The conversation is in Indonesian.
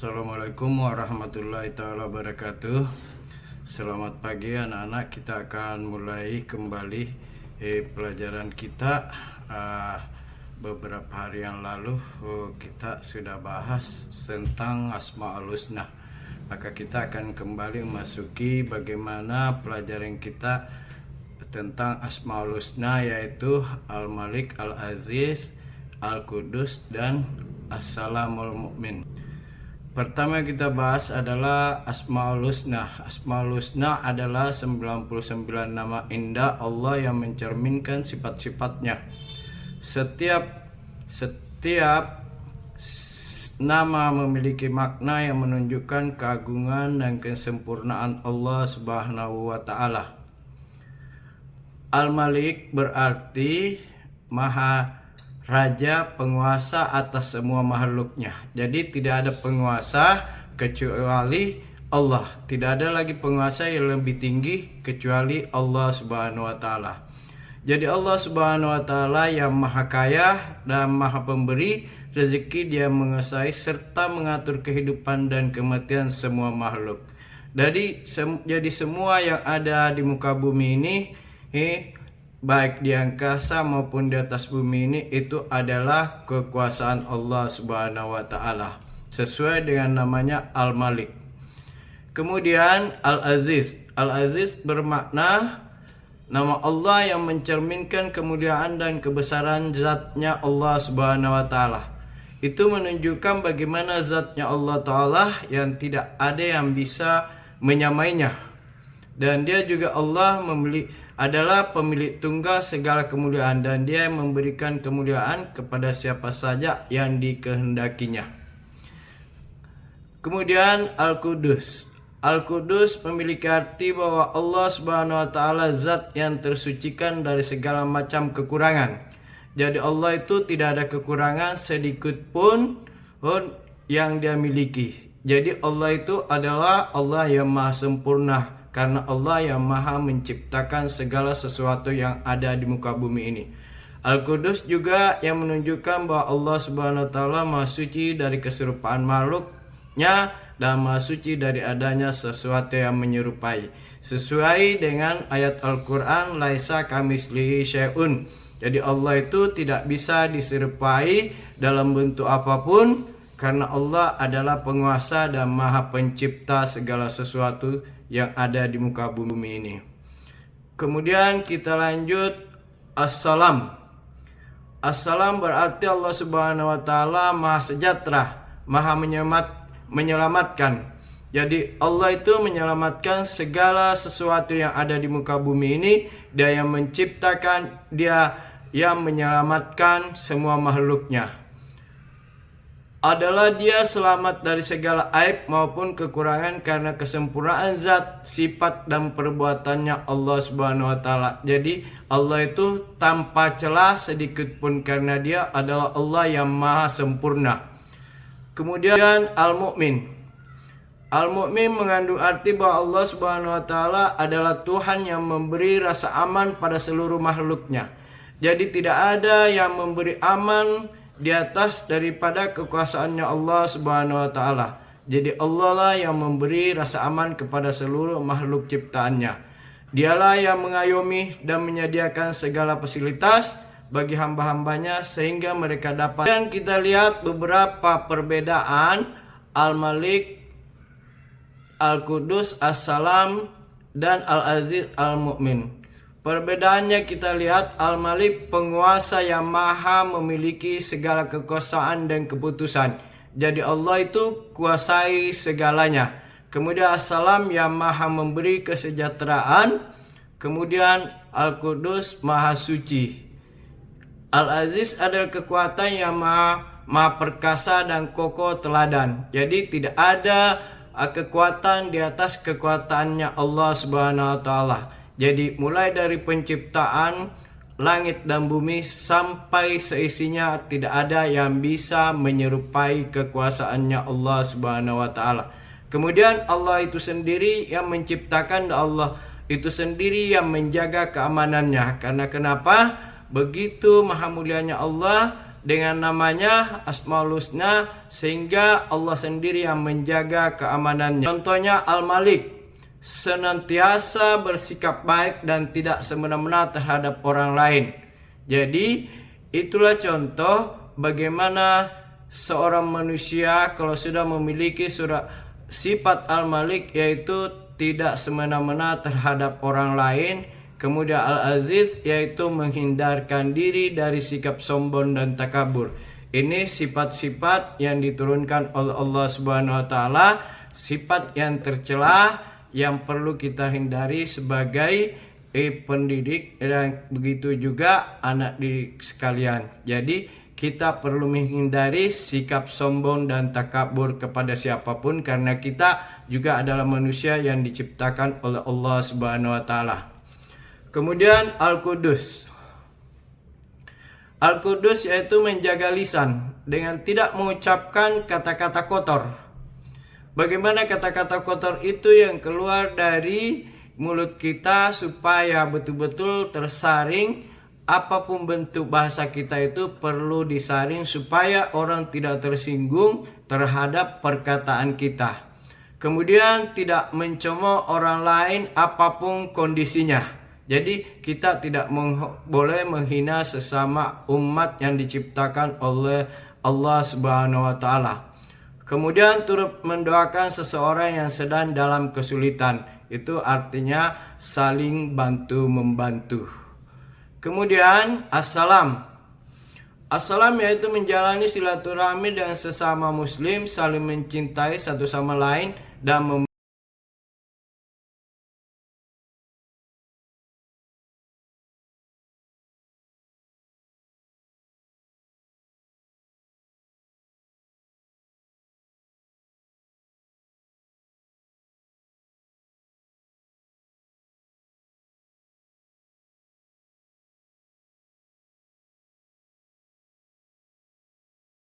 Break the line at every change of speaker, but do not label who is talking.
Assalamualaikum warahmatullahi taala wabarakatuh. Selamat pagi anak-anak. Kita akan mulai kembali pelajaran kita. Beberapa hari yang lalu kita sudah bahas tentang Asmaul Husna. Maka kita akan kembali memasuki bagaimana pelajaran kita tentang Asmaul Husna, yaitu Al-Malik, Al-Aziz, Al-Qudus, dan As-Salamul Mu'min. Pertama kita bahas adalah Asmaul Husna. Asmaul Husna adalah 99 nama indah Allah yang mencerminkan sifat-sifatnya. Setiap nama memiliki makna yang menunjukkan keagungan dan kesempurnaan Allah Subhanahu wa taala. Al-Malik berarti Maha Raja, penguasa atas semua makhluknya. Jadi tidak ada penguasa kecuali Allah. Tidak ada lagi penguasa yang lebih tinggi kecuali Allah Subhanahu wa taala. Jadi Allah Subhanahu wa taala yang Maha Kaya dan Maha Pemberi rezeki, Dia menguasai serta mengatur kehidupan dan kematian semua makhluk. Jadi semua yang ada di muka bumi ini, baik di angkasa maupun di atas bumi ini, itu adalah kekuasaan Allah Subhanahu wa taala sesuai dengan namanya Al-Malik. Kemudian Al-Aziz. Al-Aziz bermakna nama Allah yang mencerminkan kemuliaan dan kebesaran zatnya Allah Subhanahu wa taala. Itu menunjukkan bagaimana zatnya Allah taala yang tidak ada yang bisa menyamainya. Dan Dia juga Allah adalah pemilik tunggal segala kemuliaan, dan Dia memberikan kemuliaan kepada siapa saja yang dikehendakinya. Kemudian Al-Qudus. Al-Qudus memiliki arti bahwa Allah Subhanahu wa taala zat yang tersucikan dari segala macam kekurangan. Jadi Allah itu tidak ada kekurangan sedikit pun yang Dia miliki. Jadi Allah itu adalah Allah yang maha sempurna, karena Allah yang maha menciptakan segala sesuatu yang ada di muka bumi ini. Al-Qudus juga yang menunjukkan bahwa Allah Subhanahu wa taala maha suci dari keserupaan makhluknya dan maha suci dari adanya sesuatu yang menyerupai. Sesuai dengan ayat Al-Quran, laisa kamitslihi syai'un. Jadi Allah itu tidak bisa diserupai dalam bentuk apapun, karena Allah adalah penguasa dan maha pencipta segala sesuatu yang ada di muka bumi ini. Kemudian kita lanjut As-Salam. As-Salam berarti Allah Subhanahu wa taala maha sejahtera, maha menyelamatkan. Jadi Allah itu menyelamatkan segala sesuatu yang ada di muka bumi ini. Dia yang menciptakan, Dia yang menyelamatkan semua makhluknya. Adalah Dia selamat dari segala aib maupun kekurangan karena kesempurnaan zat, sifat, dan perbuatannya Allah Subhanahu wa taala. Jadi Allah itu tanpa celah sedikit pun, karena Dia adalah Allah yang maha sempurna. Kemudian Al-Mu'min. Al-Mu'min mengandung arti bahwa Allah Subhanahu wa taala adalah Tuhan yang memberi rasa aman pada seluruh makhluknya. Jadi tidak ada yang memberi aman di atas daripada kekuasaannya Allah Subhanahu wa taala. Jadi Allah lah yang memberi rasa aman kepada seluruh makhluk ciptaannya. Dialah yang mengayomi dan menyediakan segala fasilitas bagi hamba-hambanya sehingga mereka dapat. Dan kita lihat beberapa perbedaan Al-Malik, Al-Qudus, As-Salam, dan Al-Aziz, Al-Mu'min. Perbedaannya kita lihat, Al-Malik penguasa yang maha memiliki segala kekuasaan dan keputusan. Jadi Allah itu kuasai segalanya. Kemudian As-Salam yang maha memberi kesejahteraan. Kemudian Al-Qudus maha suci. Al-Aziz adalah kekuatan yang maha perkasa dan kokoh teladan. Jadi tidak ada kekuatan di atas kekuatannya Allah Subhanahu wa taala. Jadi mulai dari penciptaan langit dan bumi sampai seisinya, tidak ada yang bisa menyerupai kekuasaannya Allah Subhanahu wa taala. Kemudian Allah itu sendiri yang menciptakan, dan Allah itu sendiri yang menjaga keamanannya. Karena kenapa? Begitu maha mulianya Allah, dengan namanya Asmaul Husna, sehingga Allah sendiri yang menjaga keamanannya. Contohnya Al-Malik, senantiasa bersikap baik dan tidak semena-mena terhadap orang lain. Jadi itulah contoh bagaimana seorang manusia kalau sudah memiliki sifat Al-Malik, yaitu tidak semena-mena terhadap orang lain. Kemudian Al-Aziz, yaitu menghindarkan diri dari sikap sombong dan takabur. Ini sifat-sifat yang diturunkan oleh Allah Subhanahu wa taala, sifat yang tercela yang perlu kita hindari sebagai pendidik, dan begitu juga anak didik sekalian. Jadi kita perlu menghindari sikap sombong dan takabur kepada siapapun, karena kita juga adalah manusia yang diciptakan oleh Allah Subhanahu wa taala. Kemudian Al-Qudus. Al-Qudus yaitu menjaga lisan dengan tidak mengucapkan kata-kata kotor. Bagaimana kata-kata kotor itu yang keluar dari mulut kita supaya betul-betul tersaring. Apapun bentuk bahasa kita itu perlu disaring supaya orang tidak tersinggung terhadap perkataan kita. Kemudian tidak mencemooh orang lain apapun kondisinya. Jadi kita tidak boleh menghina sesama umat yang diciptakan oleh Allah Subhanahu wa taala. Kemudian turut mendoakan seseorang yang sedang dalam kesulitan. Itu artinya saling bantu membantu. Kemudian Assalam. Assalam yaitu menjalani silaturahmi dengan sesama muslim, saling mencintai satu sama lain dan